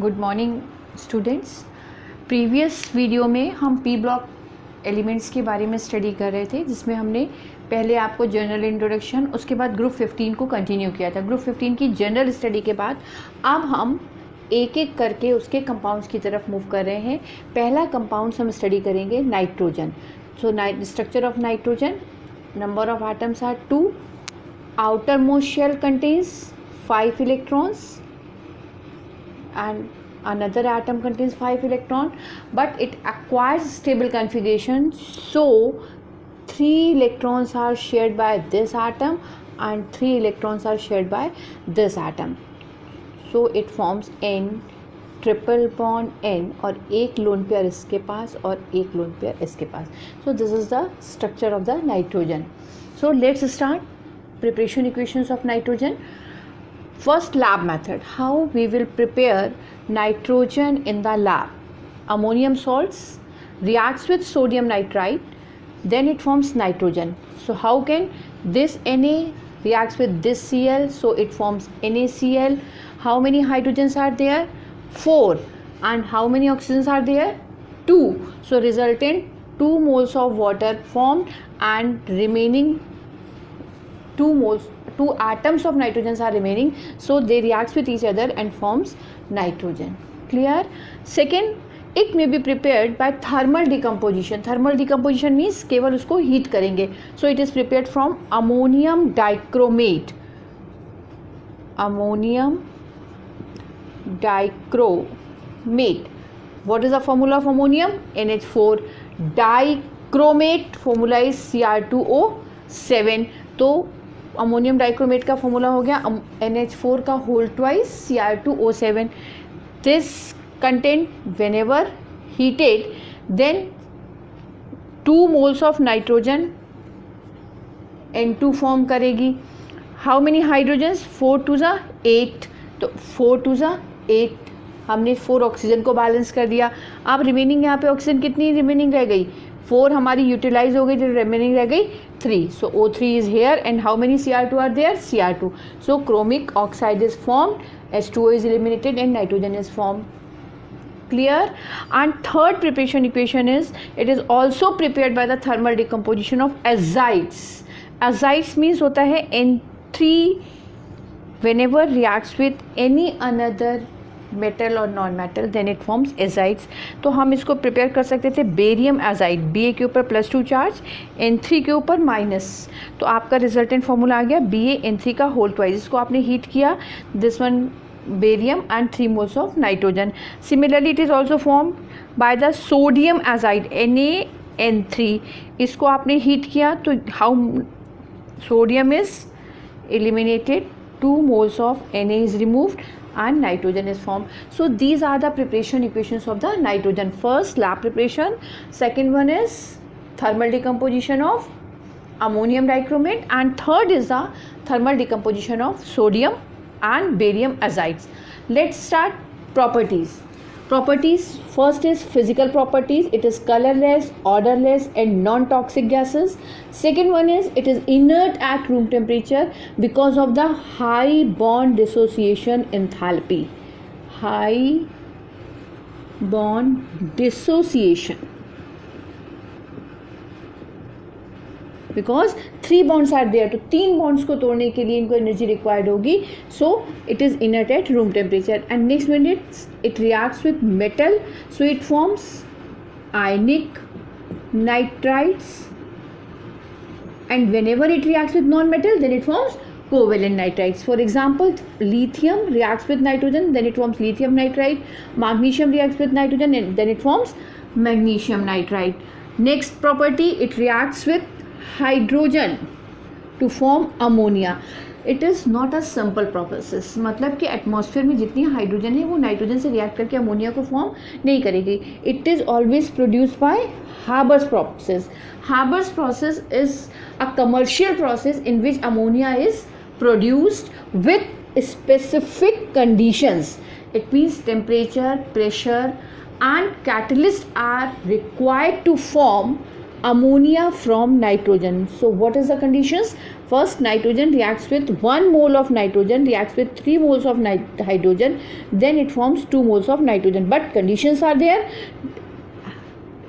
Good morning students. Previous video में हम P block elements के बारे में स्टडी कर रहे थे, जिसमें हमने पहले आपको जनरल इंट्रोडक्शन, उसके बाद ग्रुप 15 को कंटिन्यू किया था। ग्रुप 15 की जनरल स्टडी के बाद अब हम एक एक करके उसके कंपाउंड्स की तरफ मूव कर रहे हैं। पहला कंपाउंड्स हम स्टडी करेंगे nitrogen. So structure of nitrogen, number of atoms are 2, outer most shell contains 5 electrons and another atom contains 5 electron, but it acquires stable configuration, so 3 electrons are shared by this atom and 3 electrons are shared by this atom, so it forms N triple bond N और एक lone pair इसके पास और एक lone pair इसके पास. So this is the structure of the nitrogen. So let's start preparation equations of nitrogen. First, lab method. How we will prepare nitrogen in the lab. Ammonium salts reacts with sodium nitrite, then it forms nitrogen. So how can this Na reacts with this Cl, so it forms NaCl. How many hydrogens are there? 4. And how many oxygens are there? 2. So resultant 2 moles of water formed, and remaining 2 atoms of nitrogen are remaining, so they reacts with each other and forms nitrogen. Clear? Second, it may be prepared by thermal decomposition. Thermal decomposition means केवल उसको heat करेंगे. So it is prepared from ammonium dichromate. Ammonium dichromate. What is the formula of ammonium? NH4. Dichromate formula is Cr2O7. तो ammonium dichromate का formula हो गया NH4 का whole twice Cr2O7. This content whenever heated, then 2 moles of nitrogen N2 form करेगी. How many hydrogens? 4 2 ज़ा 8. तो 4 2 ज़ा 8, हमने 4 ऑक्सीजन को बैलेंस कर दिया. अब रिमेनिंग यहाँ पे ऑक्सीजन कितनी रिमेनिंग रह गई? 4 हमारी यूटिलाइज हो गई, जो रिमेनिंग रह गई 3. So O3 is here, and how many Cr2 are there? Cr2. So chromic oxide is formed, H2O is eliminated, and nitrogen is formed. Clear? And third preparation equation is, it is also prepared by the thermal decomposition of azides. Azides means होता है N3 whenever reacts with any another metal और non metal, then it forms azides. तो हम इसको prepare कर सकते थे barium azide, Ba के ऊपर +2 चार्ज, N3 के ऊपर माइनस. तो आपका रिजल्टेंट फॉर्मूला आ गया BaN3 का होल ट्वाइस. इसको आपने हीट किया, this one barium and 3 moles of nitrogen. Similarly it is also form by the sodium azide NaN3. इसको आपने हीट किया, तो how sodium is eliminated, 2 moles of Na is removed and nitrogen is formed. So these are the preparation equations of the nitrogen. First, lab preparation. Second one is thermal decomposition of ammonium dichromate, and third is the thermal decomposition of sodium and barium azides. Let's start properties. Properties, first is physical properties. It is colorless, odorless and non-toxic gases. Second one is, it is inert at room temperature because of the high bond dissociation enthalpy. High bond dissociation, because 3 bonds are there, तो 3 bonds को तोड़ने के लिए इनको energy required होगी. So it is inert at room temperature. And next when it reacts with metal, so it forms ionic nitrides, and whenever it reacts with non-metal, then it forms covalent nitrides. For example, lithium reacts with nitrogen, then it forms lithium nitride. Magnesium reacts with nitrogen, and then it forms magnesium nitride. Next property, it reacts with hydrogen to form ammonia. It is not a simple process, मतलब कि atmosphere में जितनी hydrogen है वो nitrogen से react करके ammonia को form नहीं करेगी. It is always produced by Haber's process. Haber's process is a commercial process in which ammonia is produced with specific conditions. It means temperature, pressure and catalysts are required to form ammonia from nitrogen. So what is the conditions? First, nitrogen reacts with 1 mole of nitrogen reacts with 3 moles of hydrogen, then it forms 2 moles of nitrogen. But conditions are there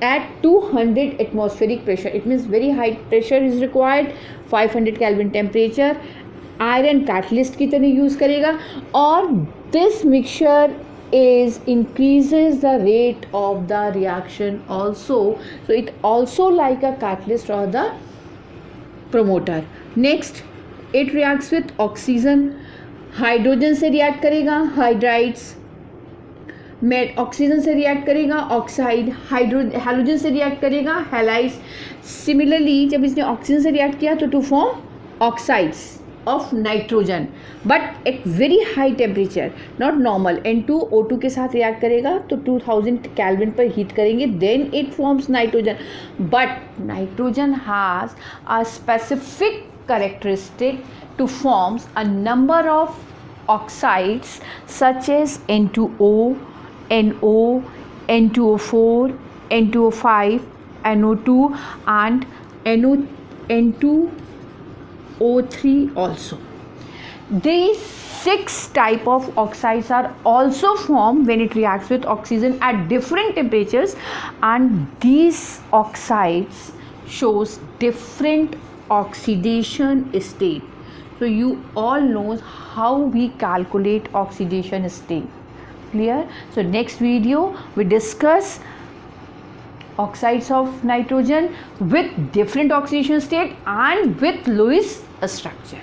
at 200 atmospheric pressure. It means very high pressure is required, 500 Kelvin temperature. Iron catalyst की तरह use करेगा और this mixture is increases the rate of the reaction also, so it also like a catalyst or the promoter. Next, it reacts with oxygen, hydrogen से react करेगा hydrides, oxygen से react करेगा oxide, halogen से react करेगा halides. Similarly जब इसने oxygen से react किया तो to form oxides of nitrogen but at very high temperature, not normal. N2O2 के साथ रिएक्ट करेगा तो 2000 केल्विन पर हीट करेंगे, then it forms nitrogen. But nitrogen has a specific characteristic to forms a number of oxides such as N2O, NO, N2O4, N2O5, NO2 and N2O3 also. These 6 type of oxides are also formed when it reacts with oxygen at different temperatures, and these oxides shows different oxidation state. So you all know how we calculate oxidation state. Clear? So next video we discuss oxides of nitrogen with different oxidation state and with Lewis structure.